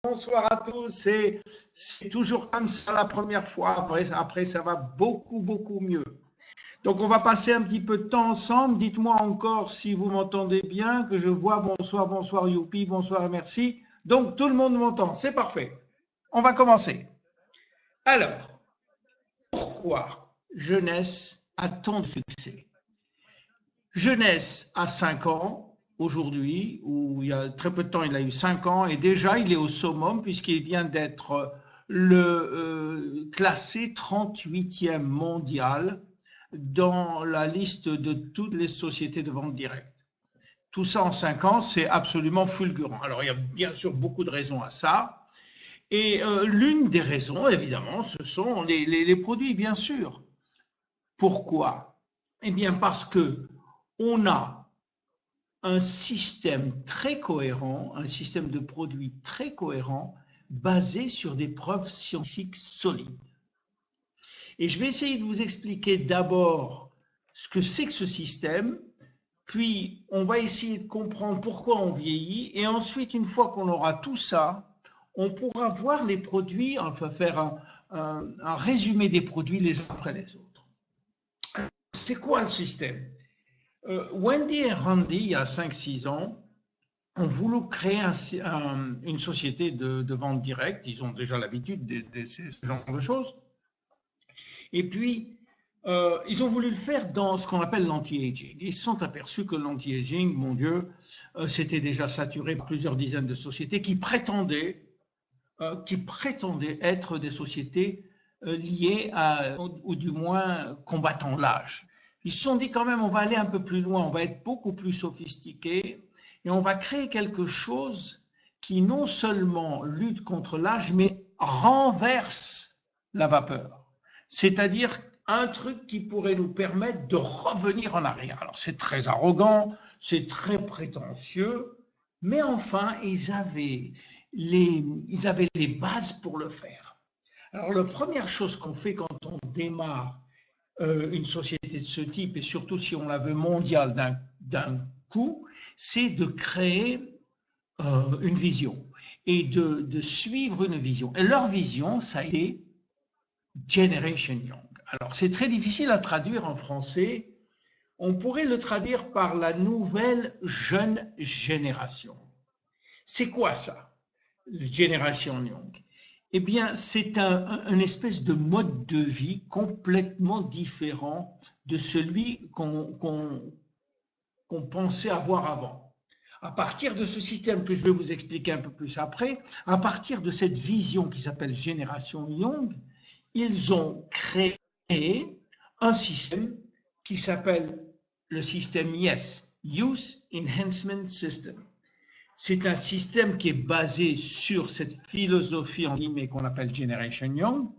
Bonsoir à tous. C'est toujours comme ça la première fois. Après, ça va beaucoup mieux. Donc, on va passer un petit peu de temps ensemble. Dites-moi encore si vous m'entendez bien, que je vois bonsoir, youpi, bonsoir et merci. Donc, tout le monde m'entend. C'est parfait. On va commencer. Alors, pourquoi Jeunesse a tant de succès? Jeunesse a 5 ans aujourd'hui, ou il y a très peu de temps, il a eu 5 ans, et déjà il est au summum puisqu'il vient d'être classé 38e mondial dans la liste de toutes les sociétés de vente directe. Tout ça en 5 ans, c'est absolument fulgurant. Alors il y a bien sûr beaucoup de raisons à ça, et l'une des raisons, évidemment, ce sont les produits, bien sûr. Pourquoi? Eh bien parce que on a un système très cohérent, un système de produits très cohérent, basé sur des preuves scientifiques solides. Et je vais essayer de vous expliquer d'abord ce que c'est que ce système, puis on va essayer de comprendre pourquoi on vieillit, et ensuite, une fois qu'on aura tout ça, on pourra voir les produits, enfin faire un résumé des produits les uns après les autres. C'est quoi le système? Wendy et Randy, il y a 5-6 ans, ont voulu créer une société de vente directe. Ils ont déjà l'habitude de ce genre de choses. Et puis, ils ont voulu le faire dans ce qu'on appelle l'anti-aging. Ils se sont aperçus que l'anti-aging, mon Dieu, c'était déjà saturé par plusieurs dizaines de sociétés qui prétendaient être des sociétés liées ou du moins combattant l'âge. Ils se sont dit quand même, on va aller un peu plus loin, on va être beaucoup plus sophistiqué et on va créer quelque chose qui non seulement lutte contre l'âge, mais renverse la vapeur. C'est-à-dire un truc qui pourrait nous permettre de revenir en arrière. Alors c'est très arrogant, c'est très prétentieux, mais enfin, ils avaient les bases pour le faire. Alors la première chose qu'on fait quand on démarre une société de ce type, et surtout si on la veut mondiale d'un coup, c'est de créer une vision et de suivre une vision. Et leur vision, ça a été Generation Young. Alors c'est très difficile à traduire en français. On pourrait le traduire par la nouvelle jeune génération. C'est quoi ça, Generation Young? Eh bien, c'est un espèce de mode de vie complètement différent de celui qu'on pensait avoir avant. À partir de ce système que je vais vous expliquer un peu plus après, à partir de cette vision qui s'appelle Génération Young, ils ont créé un système qui s'appelle le système YES, Youth Enhancement System. C'est un système qui est basé sur cette philosophie en guillemets qu'on appelle Generation Young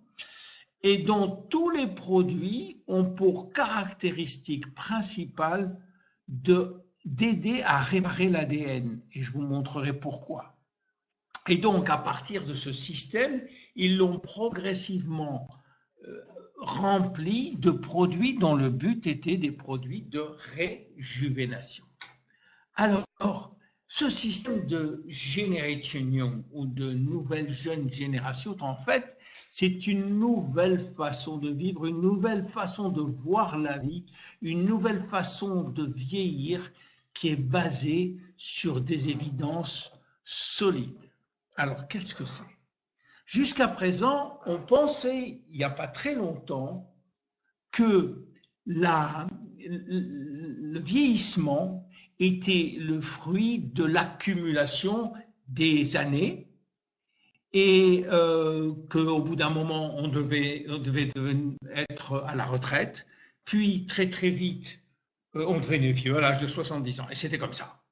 et dont tous les produits ont pour caractéristique principale d'aider à réparer l'ADN. Et je vous montrerai pourquoi. Et donc, à partir de ce système, ils l'ont progressivement rempli de produits dont le but était des produits de réjuvénation. Alors, ce système de Generation Young ou de nouvelle jeune génération, en fait, c'est une nouvelle façon de vivre, une nouvelle façon de voir la vie, une nouvelle façon de vieillir qui est basée sur des évidences solides. Alors, qu'est-ce que c'est? Jusqu'à présent, on pensait, il n'y a pas très longtemps, que le vieillissement était le fruit de l'accumulation des années et qu'au bout d'un moment, on devait être à la retraite, puis très vite, on devenait vieux à l'âge de 70 ans, et c'était comme ça.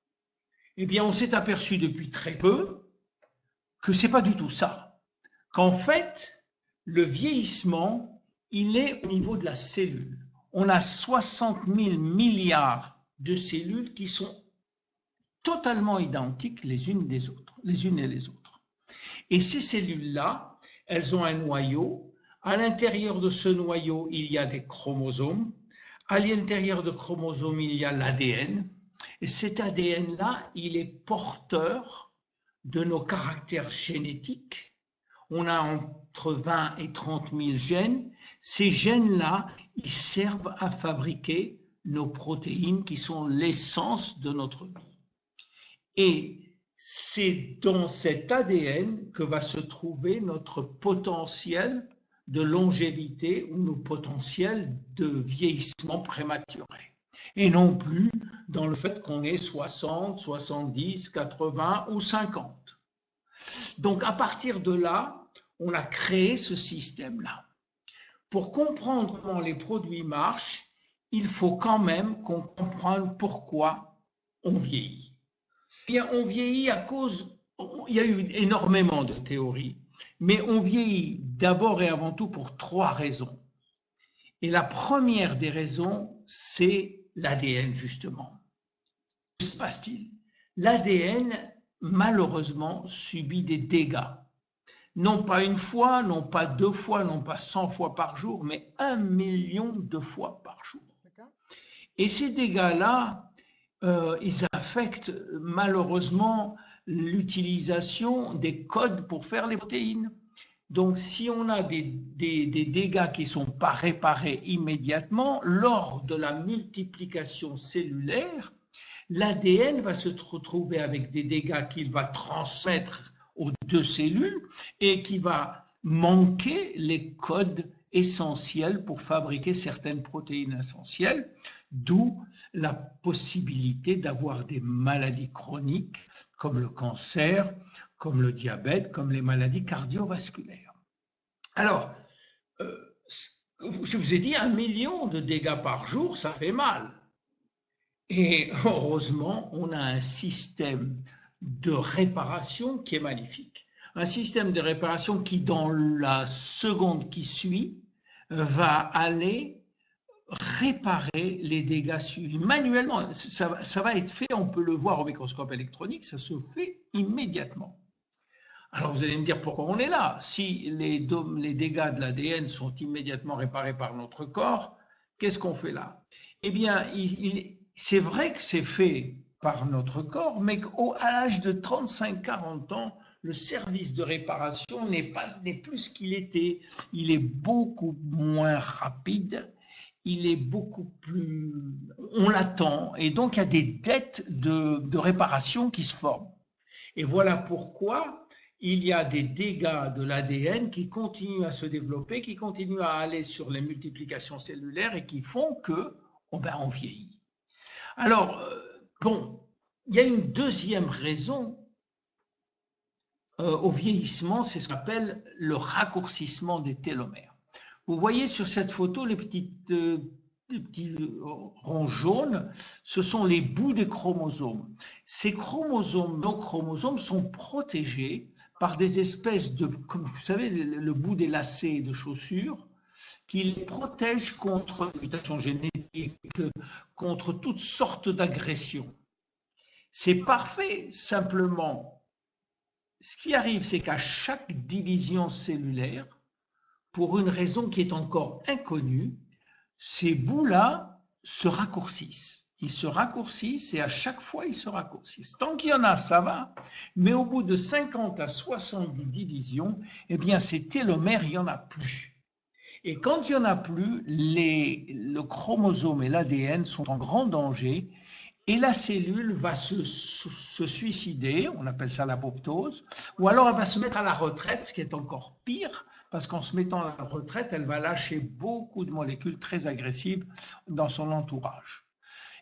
Eh bien, on s'est aperçu depuis très peu que ce n'est pas du tout ça, qu'en fait, le vieillissement, il est au niveau de la cellule. On a 60 000 milliards de cellules qui sont totalement identiques les unes et les autres. Et ces cellules-là, elles ont un noyau. À l'intérieur de ce noyau, il y a des chromosomes. À l'intérieur de chromosomes, il y a l'ADN. Et cet ADN-là, il est porteur de nos caractères génétiques. On a entre 20 et 30 000 gènes. Ces gènes-là, ils servent à fabriquer nos protéines qui sont l'essence de notre vie. Et c'est dans cet ADN que va se trouver notre potentiel de longévité ou nos potentiels de vieillissement prématuré. Et non plus dans le fait qu'on ait 60, 70, 80 ou 50. Donc à partir de là, on a créé ce système-là. Pour comprendre comment les produits marchent, il faut quand même qu'on comprenne pourquoi on vieillit. Bien, on vieillit à cause, il y a eu énormément de théories, mais on vieillit d'abord et avant tout pour 3 raisons. Et la première des raisons, c'est l'ADN, justement. Que se passe-t-il? L'ADN, malheureusement, subit des dégâts. Non pas une fois, non pas 2 fois, non pas 100 fois par jour, mais 1 million de fois par jour. Et ces dégâts-là, ils affectent malheureusement l'utilisation des codes pour faire les protéines. Donc, si on a des dégâts qui ne sont pas réparés immédiatement, lors de la multiplication cellulaire, l'ADN va se retrouver avec des dégâts qu'il va transmettre aux 2 cellules et qui va manquer les codes essentiels pour fabriquer certaines protéines essentielles, d'où la possibilité d'avoir des maladies chroniques comme le cancer, comme le diabète, comme les maladies cardiovasculaires. Alors, je vous ai dit 1 million de dégâts par jour, ça fait mal. Et heureusement, on a un système de réparation qui est magnifique. Un système de réparation qui, dans la seconde qui suit, va aller réparer les dégâts suivis manuellement. Ça va être fait, on peut le voir au microscope électronique, ça se fait immédiatement. Alors vous allez me dire pourquoi on est là. Si les dégâts de l'ADN sont immédiatement réparés par notre corps, qu'est-ce qu'on fait là? Eh bien, c'est vrai que c'est fait par notre corps, mais qu'à l'âge de 35-40 ans, le service de réparation n'est plus ce qu'il était. Il est beaucoup moins rapide, il est beaucoup plus... On l'attend, et donc il y a des dettes de réparation qui se forment. Et voilà pourquoi il y a des dégâts de l'ADN qui continuent à se développer, qui continuent à aller sur les multiplications cellulaires et qui font que on vieillit. Alors, bon, il y a une deuxième raison au vieillissement, c'est ce qu'on appelle le raccourcissement des télomères. Vous voyez sur cette photo les petits ronds jaunes, ce sont les bouts des chromosomes. Ces chromosomes, nos chromosomes, sont protégés par des espèces de, comme vous savez, le bout des lacets de chaussures, qui les protègent contre les mutations génétiques, contre toutes sortes d'agressions. C'est parfait, simplement. Ce qui arrive, c'est qu'à chaque division cellulaire, pour une raison qui est encore inconnue, ces bouts-là se raccourcissent. Ils se raccourcissent et à chaque fois, ils se raccourcissent. Tant qu'il y en a, ça va, mais au bout de 50 à 70 divisions, eh bien, ces télomères, il n'y en a plus. Et quand il n'y en a plus, le chromosome et l'ADN sont en grand danger et la cellule va se suicider, on appelle ça l'apoptose, ou alors elle va se mettre à la retraite, ce qui est encore pire, parce qu'en se mettant à la retraite, elle va lâcher beaucoup de molécules très agressives dans son entourage.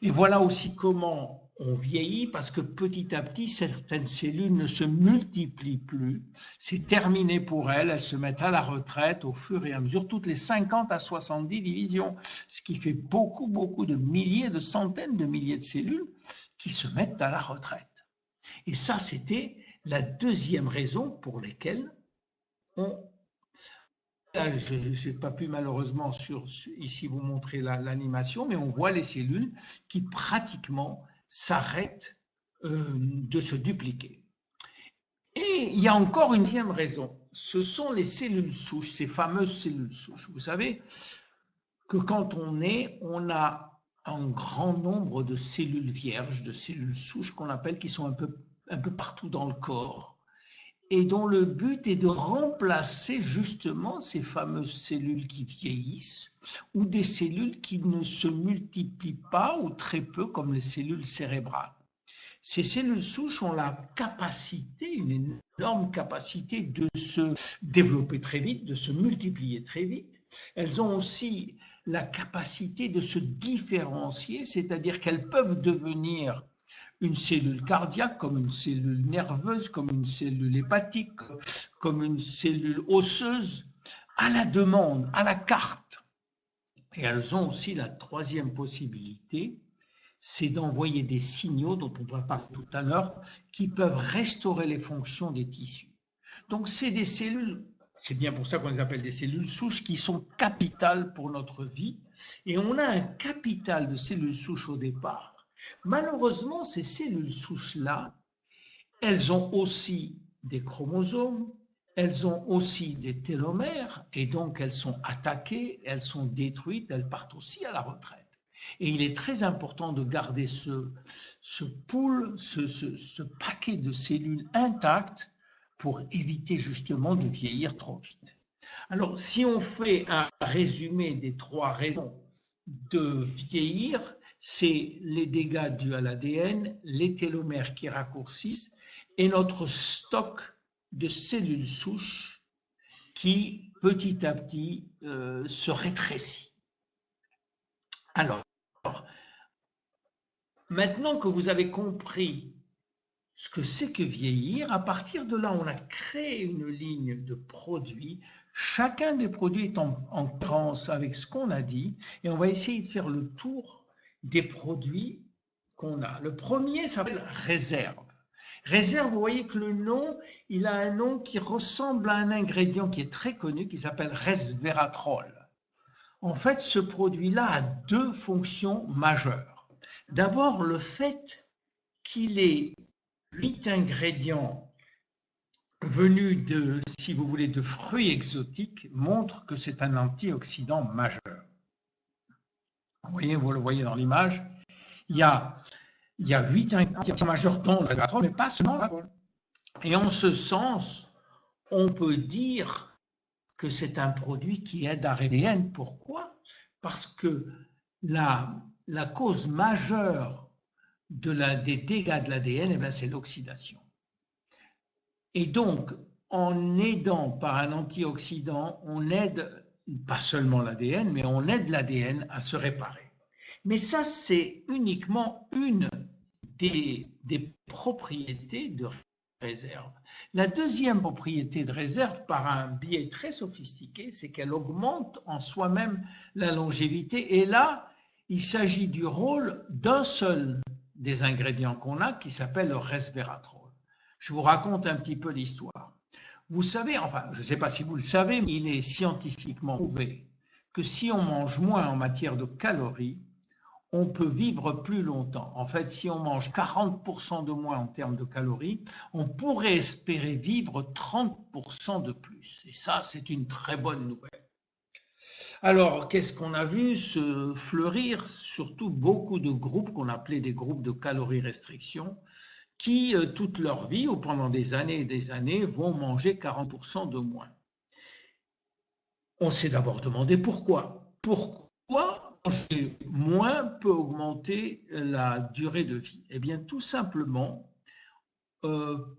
Et voilà aussi comment on vieillit, parce que petit à petit, certaines cellules ne se multiplient plus. C'est terminé pour elles, elles se mettent à la retraite au fur et à mesure, toutes les 50 à 70 divisions, ce qui fait beaucoup de milliers, de centaines de milliers de cellules qui se mettent à la retraite. Et ça, c'était la deuxième raison pour laquelle on... Je n'ai pas pu malheureusement ici vous montrer l'animation, mais on voit les cellules qui pratiquement s'arrêtent de se dupliquer. Et il y a encore une deuxième raison, ce sont les cellules souches, ces fameuses cellules souches. Vous savez que quand on naît, on a un grand nombre de cellules vierges, de cellules souches qu'on appelle, qui sont un peu partout dans le corps. et dont le but est de remplacer justement ces fameuses cellules qui vieillissent ou des cellules qui ne se multiplient pas ou très peu comme les cellules cérébrales. Ces cellules souches ont la capacité, une énorme capacité de se développer très vite, de se multiplier très vite. Elles ont aussi la capacité de se différencier, c'est-à-dire qu'elles peuvent devenir une cellule cardiaque, comme une cellule nerveuse, comme une cellule hépatique, comme une cellule osseuse, à la demande, à la carte. Et elles ont aussi la troisième possibilité, c'est d'envoyer des signaux, dont on va parler tout à l'heure, qui peuvent restaurer les fonctions des tissus. Donc c'est des cellules, c'est bien pour ça qu'on les appelle des cellules souches, qui sont capitales pour notre vie. Et on a un capital de cellules souches au départ. Malheureusement, ces cellules souches-là, elles ont aussi des chromosomes, elles ont aussi des télomères, et donc elles sont attaquées, elles sont détruites, elles partent aussi à la retraite. Et il est très important de garder ce pool, ce paquet de cellules intactes pour éviter justement de vieillir trop vite. Alors, si on fait un résumé des 3 raisons de vieillir, c'est les dégâts dus à l'ADN, les télomères qui raccourcissent et notre stock de cellules souches qui, petit à petit, se rétrécit. Alors, maintenant que vous avez compris ce que c'est que vieillir, à partir de là, on a créé une ligne de produits. Chacun des produits est en cohérence avec ce qu'on a dit et on va essayer de faire le tour des produits qu'on a. Le premier s'appelle réserve. Réserve, vous voyez que le nom, il a un nom qui ressemble à un ingrédient qui est très connu, qui s'appelle resveratrol. En fait, ce produit-là a 2 fonctions majeures. D'abord, le fait qu'il ait 8 ingrédients venus de, si vous voulez, de fruits exotiques montre que c'est un antioxydant majeur. Vous le voyez dans l'image, il y a 8 ingrédients majeurs dont le resveratrol, mais pas seulement l'alcool. Et en ce sens, on peut dire que c'est un produit qui aide à l'ADN. Pourquoi? Parce que la cause majeure des dégâts de l'ADN, c'est l'oxydation. Et donc, en aidant par un antioxydant, on aide pas seulement l'ADN, mais on aide l'ADN à se réparer. Mais ça, c'est uniquement une des propriétés de réserve. La deuxième propriété de réserve, par un biais très sophistiqué, c'est qu'elle augmente en soi-même la longévité. Et là, il s'agit du rôle d'un seul des ingrédients qu'on a, qui s'appelle le resveratrol. Je vous raconte un petit peu l'histoire. Vous savez, enfin, je ne sais pas si vous le savez, mais il est scientifiquement prouvé que si on mange moins en matière de calories, on peut vivre plus longtemps. En fait, si on mange 40% de moins en termes de calories, on pourrait espérer vivre 30% de plus. Et ça, c'est une très bonne nouvelle. Alors, qu'est-ce qu'on a vu se fleurir? Surtout beaucoup de groupes qu'on appelait des groupes de calories restriction, qui, toute leur vie, ou pendant des années et des années, vont manger 40% de moins. On s'est d'abord demandé pourquoi. Pourquoi manger moins peut augmenter la durée de vie? Eh bien, tout simplement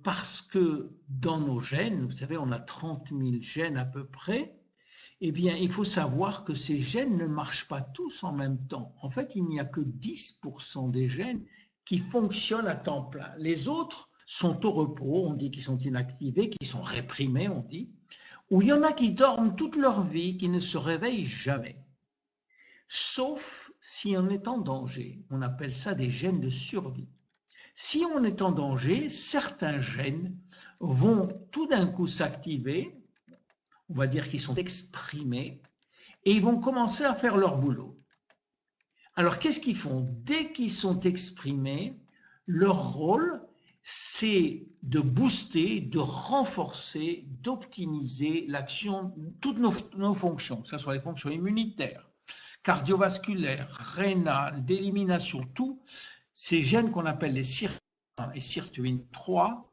parce que dans nos gènes, vous savez, on a 30 000 gènes à peu près, eh bien, il faut savoir que ces gènes ne marchent pas tous en même temps. En fait, il n'y a que 10% des gènes qui fonctionnent à temps plein. Les autres sont au repos, on dit qu'ils sont inactivés, qu'ils sont réprimés, on dit, ou il y en a qui dorment toute leur vie, qui ne se réveillent jamais. Sauf si on est en danger. On appelle ça des gènes de survie. Si on est en danger, certains gènes vont tout d'un coup s'activer, on va dire qu'ils sont exprimés, et ils vont commencer à faire leur boulot. Alors, qu'est-ce qu'ils font? Dès qu'ils sont exprimés, leur rôle, c'est de booster, de renforcer, d'optimiser l'action, toutes nos fonctions, que ce soit les fonctions immunitaires, cardiovasculaires, rénales, d'élimination, tous ces gènes qu'on appelle les sirtuins et sirtuine 3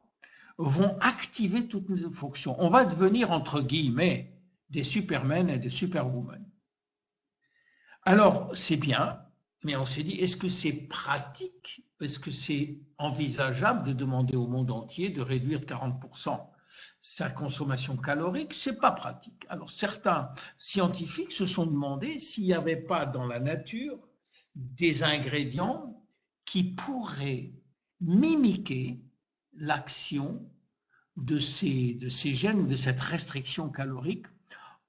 vont activer toutes nos fonctions. On va devenir, entre guillemets, des supermen et des superwomen. Alors, c'est bien, mais on s'est dit, est-ce que c'est pratique? Est-ce que c'est envisageable de demander au monde entier de réduire de 40% sa consommation calorique? C'est pas pratique. Alors, certains scientifiques se sont demandé s'il n'y avait pas dans la nature des ingrédients qui pourraient mimiquer l'action de ces gènes ou de cette restriction calorique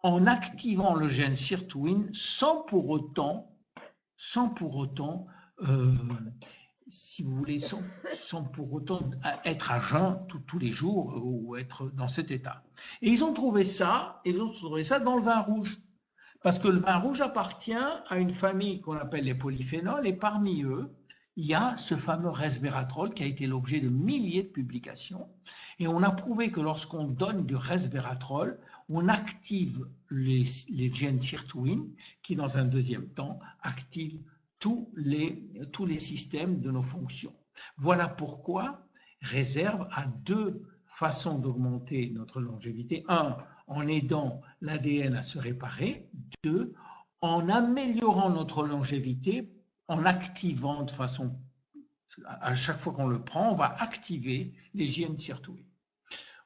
en activant le gène sirtuine sans pour autant, si vous voulez, sans pour autant être à jeun tous les jours ou être dans cet état. Et ils ont trouvé ça dans le vin rouge. Parce que le vin rouge appartient à une famille qu'on appelle les polyphénols, et parmi eux, il y a ce fameux resveratrol qui a été l'objet de milliers de publications. Et on a prouvé que lorsqu'on donne du resveratrol, on active les gènes sirtuine qui, dans un deuxième temps, activent tous les systèmes de nos fonctions. Voilà pourquoi Réserve a deux façons d'augmenter notre longévité. Un, en aidant l'ADN à se réparer. Deux, en améliorant notre longévité, en activant de façon, à chaque fois qu'on le prend, on va activer les gènes sirtuine.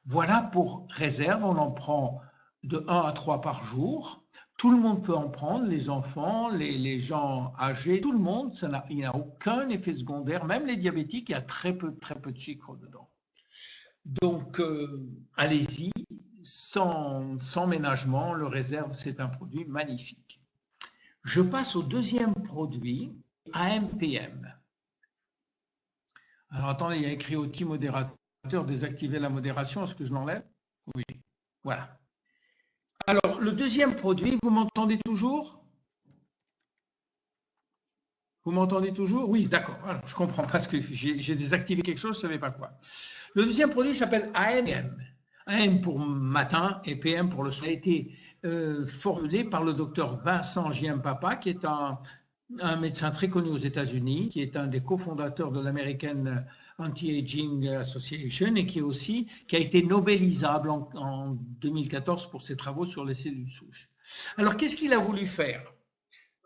Voilà pour Réserve, on en prend de 1 à 3 par jour. Tout le monde peut en prendre, les enfants, les gens âgés, tout le monde, il n'y a aucun effet secondaire, même les diabétiques, il y a très peu de sucre dedans. Donc, allez-y, sans ménagement, le Réserve, c'est un produit magnifique. Je passe au deuxième produit, AMPM. Alors, attendez, il y a écrit outil modérateur, désactiver la modération, est-ce que je l'enlève? Oui, voilà. Alors, le deuxième produit, vous m'entendez toujours? Vous m'entendez toujours? Oui, d'accord. Alors, je comprends parce que j'ai désactivé quelque chose, je ne savais pas quoi. Le deuxième produit s'appelle AMPM. AM pour matin et PM pour le soir. Ça a été formulé par le docteur Vincent Giampapa, qui est un médecin très connu aux États-Unis, qui est un des cofondateurs de l'American Anti-Aging Association et qui a été nobelisable en 2014 pour ses travaux sur les cellules souches. Alors, qu'est-ce qu'il a voulu faire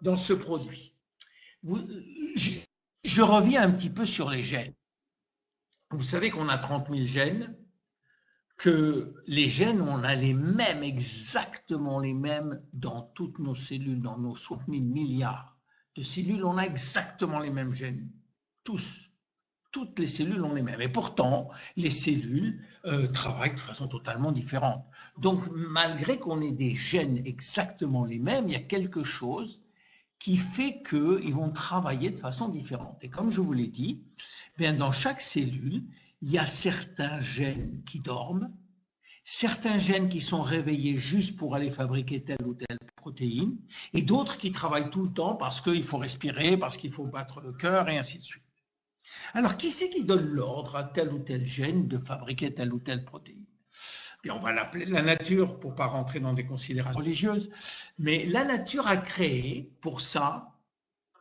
dans ce produit? Je reviens un petit peu sur les gènes. Vous savez qu'on a 30 000 gènes, que les gènes, on a les mêmes, exactement les mêmes dans toutes nos cellules, dans nos 60 000 milliards de cellules, on a exactement les mêmes gènes, tous. Toutes les cellules ont les mêmes. Et pourtant, les cellules travaillent de façon totalement différente. Donc, malgré qu'on ait des gènes exactement les mêmes, il y a quelque chose qui fait qu'ils vont travailler de façon différente. Et comme je vous l'ai dit, bien dans chaque cellule, il y a certains gènes qui dorment, certains gènes qui sont réveillés juste pour aller fabriquer telle ou telle protéine, et d'autres qui travaillent tout le temps parce qu'il faut respirer, parce qu'il faut battre le cœur, et ainsi de suite. Alors, qui c'est qui donne l'ordre à tel ou tel gène de fabriquer telle ou telle protéine? Bien, on va l'appeler la nature pour ne pas rentrer dans des considérations religieuses, mais la nature a créé pour ça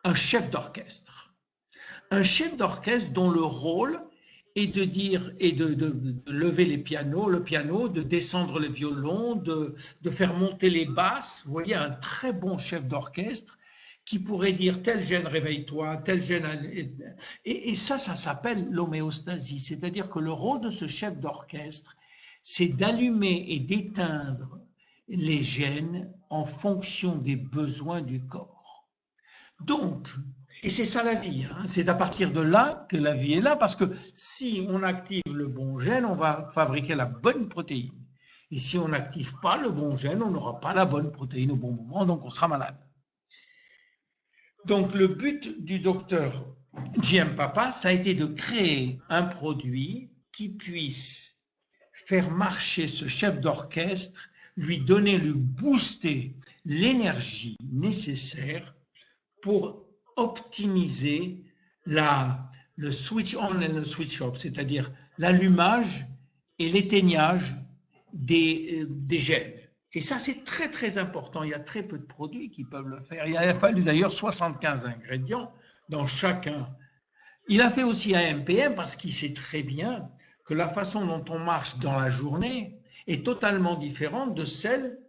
un chef d'orchestre. Un chef d'orchestre dont le rôle est de dire et de lever le piano, de descendre le violon, de faire monter les basses. Vous voyez, un très bon chef d'orchestre qui pourrait dire tel gène réveille-toi, tel gène… Et ça s'appelle l'homéostasie. C'est-à-dire que le rôle de ce chef d'orchestre, c'est d'allumer et d'éteindre les gènes en fonction des besoins du corps. Donc, et c'est ça la vie, hein, c'est à partir de là que la vie est là, parce que si on active le bon gène, on va fabriquer la bonne protéine. Et si on n'active pas le bon gène, on n'aura pas la bonne protéine au bon moment, donc on sera malade. Donc le but du docteur Giampapa, ça a été de créer un produit qui puisse faire marcher ce chef d'orchestre, lui booster l'énergie nécessaire pour optimiser le switch on et le switch off, c'est-à-dire l'allumage et l'éteignage des gènes. Et ça, c'est très, très important. Il y a très peu de produits qui peuvent le faire. Il a fallu d'ailleurs 75 ingrédients dans chacun. Il a fait aussi AMPM parce qu'il sait très bien que la façon dont on marche dans la journée est totalement différente de celle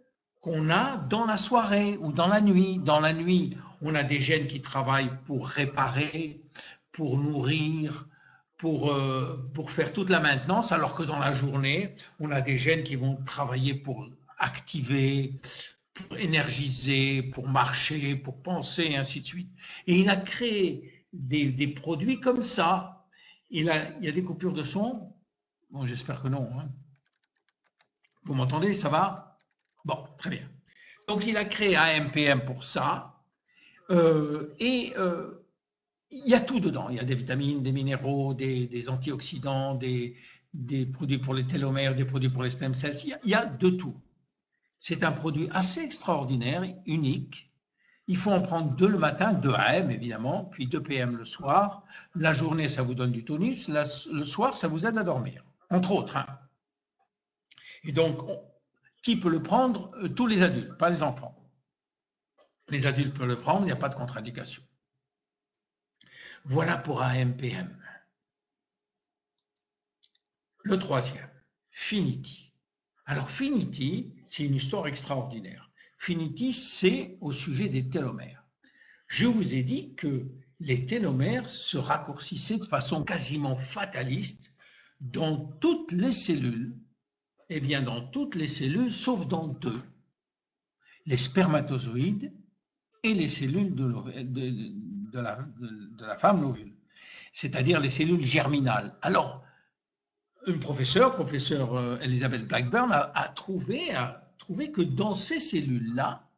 qu'on a dans la soirée ou dans la nuit. Dans la nuit, on a des gènes qui travaillent pour réparer, pour nourrir, pour faire toute la maintenance, alors que dans la journée, on a des gènes qui vont travailler pour activer, pour énergiser, pour marcher, pour penser, et ainsi de suite. Et il a créé des produits comme ça. Il y a des coupures de son. Bon, j'espère que non. Hein. Vous m'entendez, ça va? Bon, très bien. Donc, il a créé AMPM pour ça. Il y a tout dedans. Il y a des vitamines, des minéraux, des antioxydants, des produits pour les télomères, des produits pour les stem cells. Il y a de tout. C'est un produit assez extraordinaire, unique. Il faut en prendre 2 le matin, 2 AM évidemment, puis 2 PM le soir. La journée, ça vous donne du tonus. Le soir, ça vous aide à dormir, entre autres. Hein. Et donc, qui peut le prendre? Tous les adultes, pas les enfants. Les adultes peuvent le prendre, il n'y a pas de contre-indication. Voilà pour AMPM. Le troisième, Finity. Alors, Finity, c'est une histoire extraordinaire. Finity, c'est au sujet des télomères. Je vous ai dit que les télomères se raccourcissaient de façon quasiment fataliste dans toutes les cellules, eh bien dans toutes les cellules, sauf dans 2, les spermatozoïdes et les cellules de la femme, l'ovule, c'est-à-dire les cellules germinales. Alors, une professeure Elizabeth Blackburn, a trouvé que dans ces cellules-là,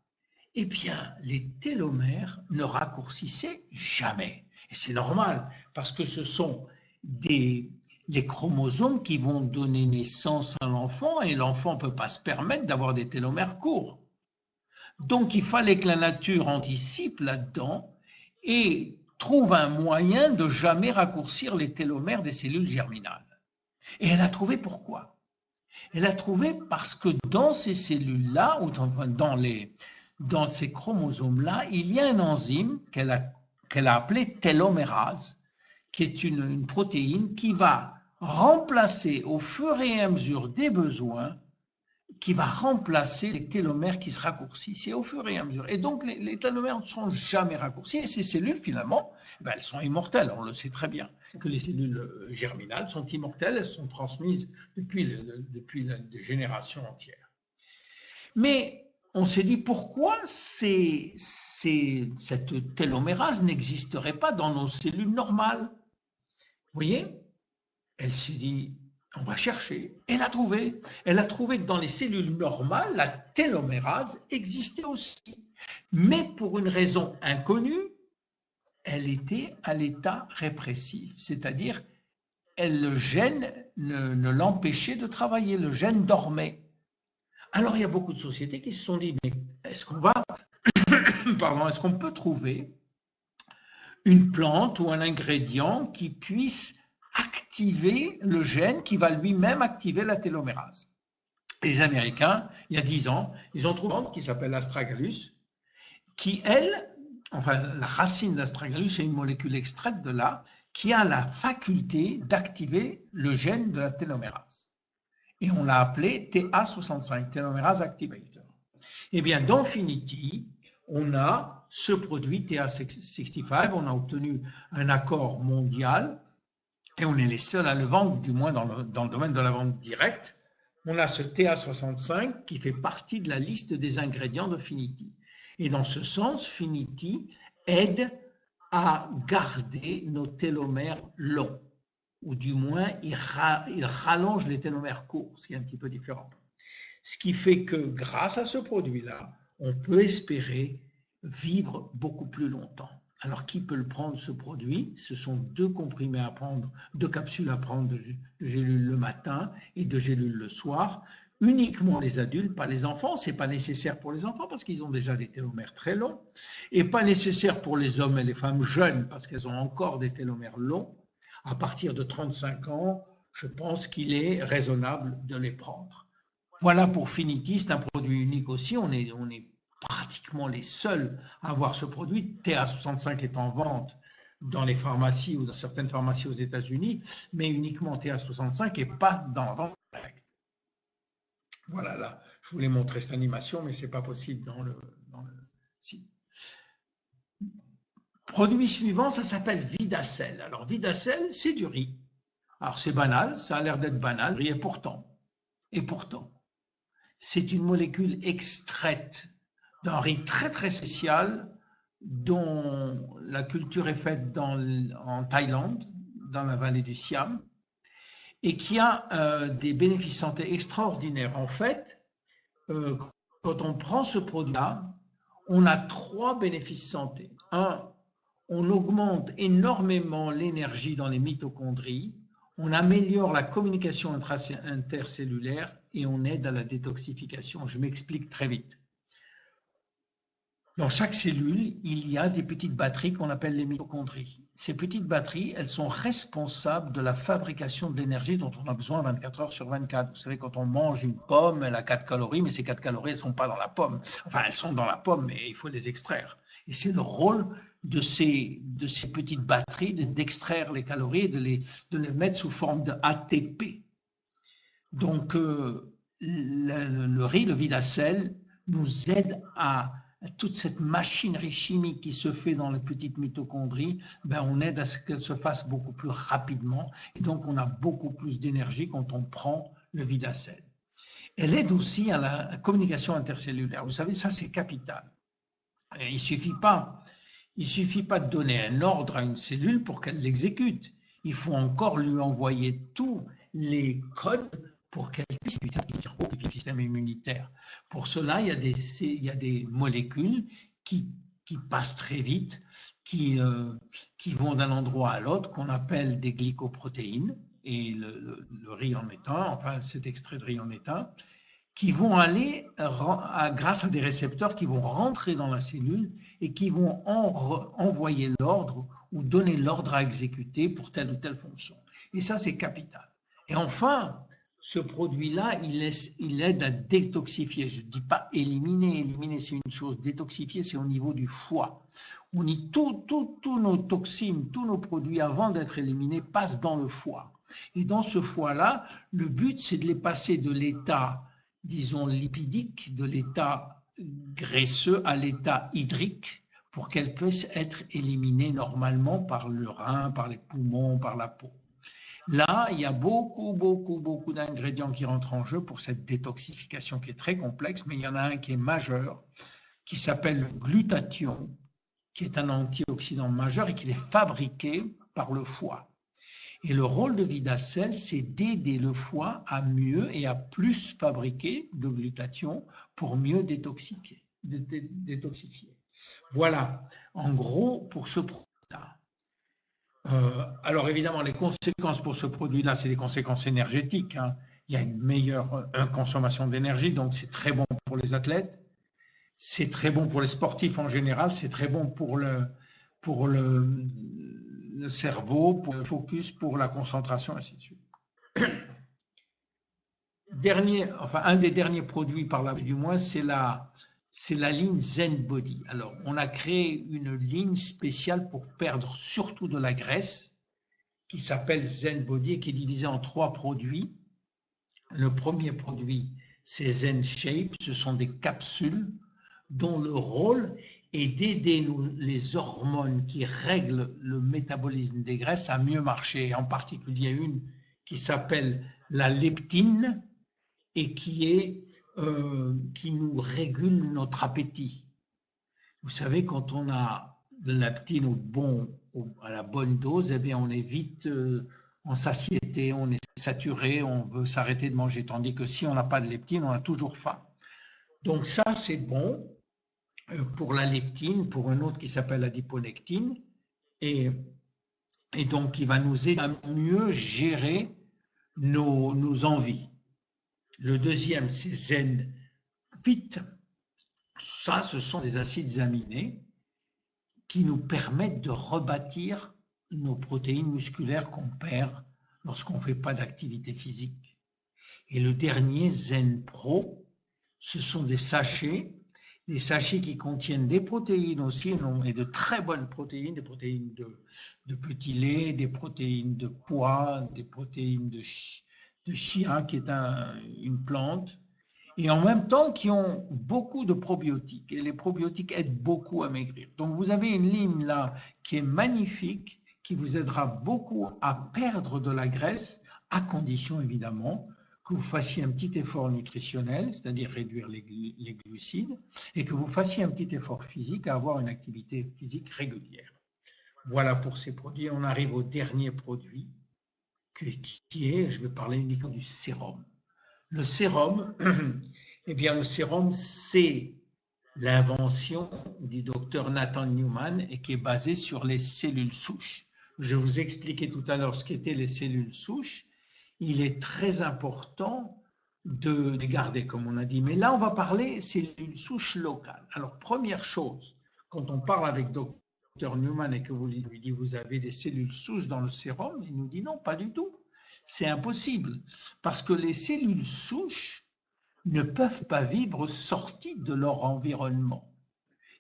eh bien, les télomères ne raccourcissaient jamais. Et c'est normal, parce que ce sont les chromosomes qui vont donner naissance à l'enfant, et l'enfant ne peut pas se permettre d'avoir des télomères courts. Donc, il fallait que la nature anticipe là-dedans et trouve un moyen de jamais raccourcir les télomères des cellules germinales. Et elle a trouvé pourquoi. Elle a trouvé parce que dans ces cellules-là, ou dans ces chromosomes-là, il y a une enzyme qu'elle a appelée télomérase, qui est une protéine qui va remplacer au fur et à mesure des besoins, qui va remplacer les télomères qui se raccourcissent, et au fur et à mesure. Et donc, les télomères ne seront jamais raccourcis, et ces cellules, finalement, elles sont immortelles, on le sait très bien, que les cellules germinales sont immortelles, elles sont transmises depuis des générations entières. Mais on s'est dit, pourquoi cette télomérase n'existerait pas dans nos cellules normales? Vous voyez? Elle s'est dit, on va chercher. Elle a trouvé que dans les cellules normales, la télomérase existait aussi. Mais pour une raison inconnue, elle était à l'état répressif, c'est-à-dire le gène ne l'empêchait de travailler, le gène dormait. Alors il y a beaucoup de sociétés qui se sont dit, mais est-ce qu'on peut trouver une plante ou un ingrédient qui puisse activer le gène qui va lui-même activer la télomérase? Les Américains, il y a 10 ans, ils ont trouvé une plante qui s'appelle l'astragalus, qui, la racine d'astragalus est une molécule extraite de là, qui a la faculté d'activer le gène de la télomérase. Et on l'a appelé TA65, Telomerase Activator. Eh bien, dans Finity, on a ce produit TA65, on a obtenu un accord mondial, et on est les seuls à le vendre, du moins dans le domaine de la vente directe. On a ce TA65 qui fait partie de la liste des ingrédients de Finity. Et dans ce sens, Finity aide à garder nos télomères longs, ou du moins il rallonge les télomères courts, ce qui est un petit peu différent. Ce qui fait que grâce à ce produit-là, on peut espérer vivre beaucoup plus longtemps. Alors, qui peut le prendre, ce produit? Ce sont 2 comprimés à prendre, 2 capsules à prendre de gélules le matin et de gélules le soir. Uniquement les adultes, pas les enfants. Ce n'est pas nécessaire pour les enfants parce qu'ils ont déjà des télomères très longs. Et pas nécessaire pour les hommes et les femmes jeunes parce qu'elles ont encore des télomères longs. À partir de 35 ans, je pense qu'il est raisonnable de les prendre. Voilà pour Finity, c'est un produit unique aussi. On est pratiquement les seuls à avoir ce produit. TA65 est en vente dans les pharmacies ou dans certaines pharmacies aux États-Unis, mais uniquement TA65 et pas dans la vente directe. Voilà, là, je voulais montrer cette animation, mais ce n'est pas possible dans le site. Produit suivant, ça s'appelle Vidacel. Alors, Vidacel, c'est du riz. Alors, c'est banal, ça a l'air d'être banal, et pourtant, c'est une molécule extraite d'un riz très, très spécial dont la culture est faite en Thaïlande, dans la vallée du Siam, et qui a des bénéfices santé extraordinaires. En fait, quand on prend ce produit-là, on a 3 bénéfices santé. 1, on augmente énormément l'énergie dans les mitochondries, on améliore la communication intercellulaire et on aide à la détoxification. Je m'explique très vite. Dans chaque cellule, il y a des petites batteries qu'on appelle les mitochondries. Ces petites batteries, elles sont responsables de la fabrication de l'énergie dont on a besoin 24 heures sur 24. Vous savez, quand on mange une pomme, elle a 4 calories, mais ces 4 calories, elles ne sont pas dans la pomme. Enfin, elles sont dans la pomme, mais il faut les extraire. Et c'est le rôle de ces petites batteries d'extraire les calories et de les mettre sous forme de ATP. Donc, le riz, le Vidacel, nous aide à toute cette machinerie chimique qui se fait dans les petites mitochondries, on aide à ce qu'elle se fasse beaucoup plus rapidement. Et donc, on a beaucoup plus d'énergie quand on prend le Vidacel. Elle aide aussi à la communication intercellulaire. Vous savez, ça, c'est capital. Et il ne suffit pas de donner un ordre à une cellule pour qu'elle l'exécute. Il faut encore lui envoyer tous les codes pour qu'elle puisse utiliser le système immunitaire. Pour cela, il y a des molécules qui passent très vite, qui vont d'un endroit à l'autre, qu'on appelle des glycoprotéines, et le riz en est un, enfin cet extrait de riz en est un, qui vont aller, grâce à des récepteurs qui vont rentrer dans la cellule et qui vont envoyer l'ordre ou donner l'ordre à exécuter pour telle ou telle fonction. Et ça, c'est capital. Et enfin, ce produit-là, il aide à détoxifier. Je ne dis pas éliminer. Éliminer, c'est une chose. Détoxifier, c'est au niveau du foie. Tous nos toxines, tous nos produits, avant d'être éliminés, passent dans le foie. Et dans ce foie-là, le but, c'est de les passer de l'état, disons, lipidique, de l'état graisseux à l'état hydrique, pour qu'elles puissent être éliminées normalement par le rein, par les poumons, par la peau. Là, il y a beaucoup d'ingrédients qui rentrent en jeu pour cette détoxification qui est très complexe, mais il y en a un qui est majeur, qui s'appelle le glutathion, qui est un antioxydant majeur et qui est fabriqué par le foie. Et le rôle de Vidacel, c'est d'aider le foie à mieux et à plus fabriquer de glutathion pour mieux détoxifier. Voilà, en gros, pour ce produit-là. Alors évidemment, les conséquences pour ce produit-là, c'est des conséquences énergétiques. Hein. Il y a une meilleure consommation d'énergie, donc c'est très bon pour les athlètes, c'est très bon pour les sportifs en général, c'est très bon pour le cerveau, pour le focus, pour la concentration, ainsi de suite. Un des derniers produits par là, du moins, c'est la ligne Zen Body. Alors, on a créé une ligne spéciale pour perdre surtout de la graisse qui s'appelle Zen Body et qui est divisée en 3 produits. Le premier produit, c'est Zen Shape. Ce sont des capsules dont le rôle est d'aider les hormones qui règlent le métabolisme des graisses à mieux marcher. En particulier une qui s'appelle la leptine et qui nous régule notre appétit. Vous savez, quand on a de la leptine à la bonne dose, eh bien on est vite en satiété, on est saturé, on veut s'arrêter de manger. Tandis que si on n'a pas de leptine, on a toujours faim. Donc ça, c'est bon pour la leptine, pour un autre qui s'appelle l'adiponectine, et donc qui va nous aider à mieux gérer nos envies. Le deuxième, c'est Zen Fit. Ça, ce sont des acides aminés qui nous permettent de rebâtir nos protéines musculaires qu'on perd lorsqu'on ne fait pas d'activité physique. Et le dernier, Zen Pro, ce sont des sachets des sachets qui contiennent des protéines aussi, et de très bonnes protéines, des protéines de petit lait, des protéines de pois, des protéines de chia, qui est une plante, et en même temps qui ont beaucoup de probiotiques. Et les probiotiques aident beaucoup à maigrir. Donc vous avez une ligne là qui est magnifique, qui vous aidera beaucoup à perdre de la graisse, à condition évidemment que vous fassiez un petit effort nutritionnel, c'est-à-dire réduire les glucides, et que vous fassiez un petit effort physique à avoir une activité physique régulière. Voilà pour ces produits. On arrive au dernier produit, qui est, je vais parler uniquement du sérum. Le sérum, eh bien le sérum, c'est l'invention du docteur Nathan Newman et qui est basé sur les cellules souches. Je vous expliquais tout à l'heure ce qu'étaient les cellules souches. Il est très important de les garder, comme on a dit. Mais là, on va parler cellules souches locales. Alors, première chose, quand on parle avec docteur Newman et que vous lui dites vous avez des cellules souches dans le sérum, il nous dit non, pas du tout. C'est impossible, parce que les cellules souches ne peuvent pas vivre sorties de leur environnement.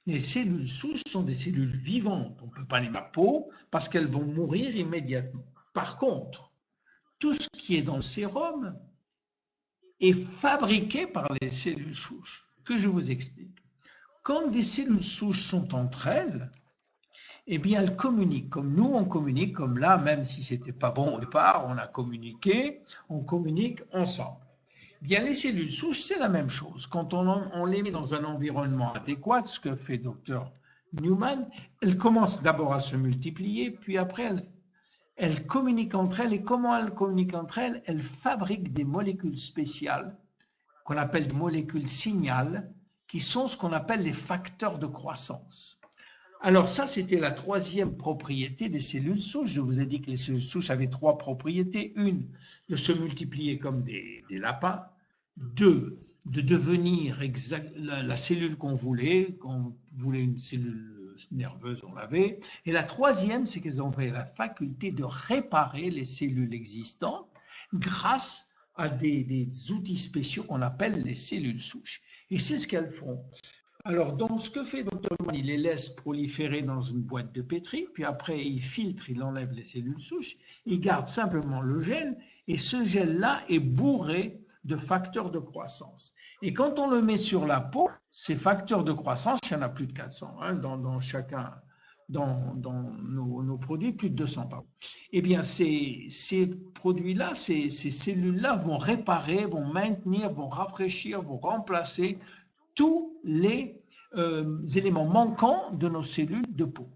Les cellules souches sont des cellules vivantes. On ne peut pas les mettre à peau parce qu'elles vont mourir immédiatement. Par contre, tout ce qui est dans le sérum est fabriqué par les cellules souches, que je vous explique. Quand des cellules souches sont entre elles, eh bien, elles communiquent, comme nous, on communique, comme là, même si ce n'était pas bon au départ, on a communiqué, on communique ensemble. Bien, les cellules souches, c'est la même chose. Quand on les met dans un environnement adéquat, ce que fait Dr Newman, elles commencent d'abord à se multiplier, puis après, elles communiquent entre elles. Et comment elles communiquent entre elles? Elles fabriquent des molécules spéciales, qu'on appelle des molécules signal, qui sont ce qu'on appelle les facteurs de croissance. Alors ça, c'était la troisième propriété des cellules souches. Je vous ai dit que les cellules souches avaient trois propriétés. Une, de se multiplier comme des lapins. Deux, de devenir la cellule qu'on voulait. Quand on voulait une cellule nerveuse, on l'avait. Et la troisième, c'est qu'elles avaient la faculté de réparer les cellules existantes grâce à des outils spéciaux qu'on appelle les cellules souches. Et c'est ce qu'elles font. Alors, donc, ce que fait Dr. Newman, il les laisse proliférer dans une boîte de pétri, puis après, il filtre, il enlève les cellules souches, il garde simplement le gel, et ce gel-là est bourré de facteurs de croissance. Et quand on le met sur la peau, ces facteurs de croissance, il y en a plus de 400 dans nos produits, plus de 200 pardon. Eh bien, ces produits-là, ces cellules-là vont réparer, vont maintenir, vont rafraîchir, vont remplacer tous les éléments manquants de nos cellules de peau.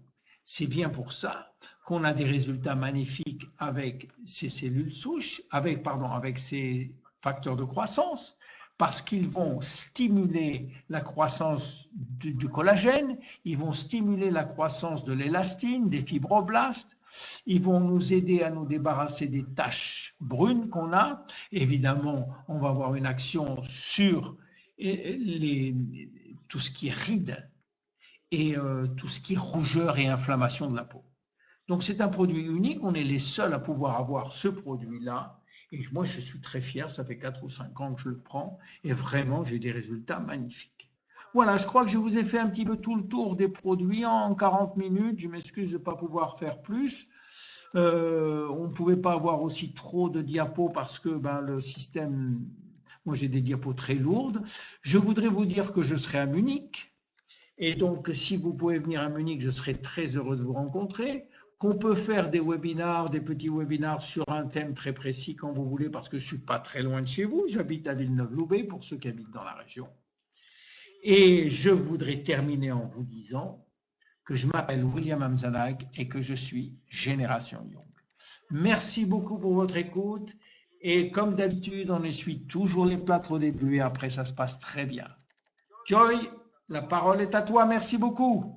C'est bien pour ça qu'on a des résultats magnifiques avec ces cellules souches, avec ces facteurs de croissance, parce qu'ils vont stimuler la croissance du collagène, ils vont stimuler la croissance de l'élastine, des fibroblastes, ils vont nous aider à nous débarrasser des taches brunes qu'on a. Évidemment, on va avoir une action sur tout ce qui est rides et tout ce qui est rougeur et inflammation de la peau. Donc c'est un produit unique, on est les seuls à pouvoir avoir ce produit-là. Et moi, je suis très fier, ça fait 4 ou 5 ans que je le prends et vraiment, j'ai des résultats magnifiques. Voilà, je crois que je vous ai fait un petit peu tout le tour des produits en 40 minutes. Je m'excuse de ne pas pouvoir faire plus. On ne pouvait pas avoir aussi trop de diapos parce que le système, moi j'ai des diapos très lourdes. Je voudrais vous dire que je serai à Munich. Et donc, si vous pouvez venir à Munich, je serai très heureux de vous rencontrer. Qu'on peut faire des webinars, des petits webinars sur un thème très précis quand vous voulez, parce que je ne suis pas très loin de chez vous. J'habite à Villeneuve-Loubet, pour ceux qui habitent dans la région. Et je voudrais terminer en vous disant que je m'appelle William Amzanag et que je suis Génération Young. Merci beaucoup pour votre écoute. Et comme d'habitude, on essuie toujours les plâtres au début et après, ça se passe très bien. Joy, la parole est à toi. Merci beaucoup.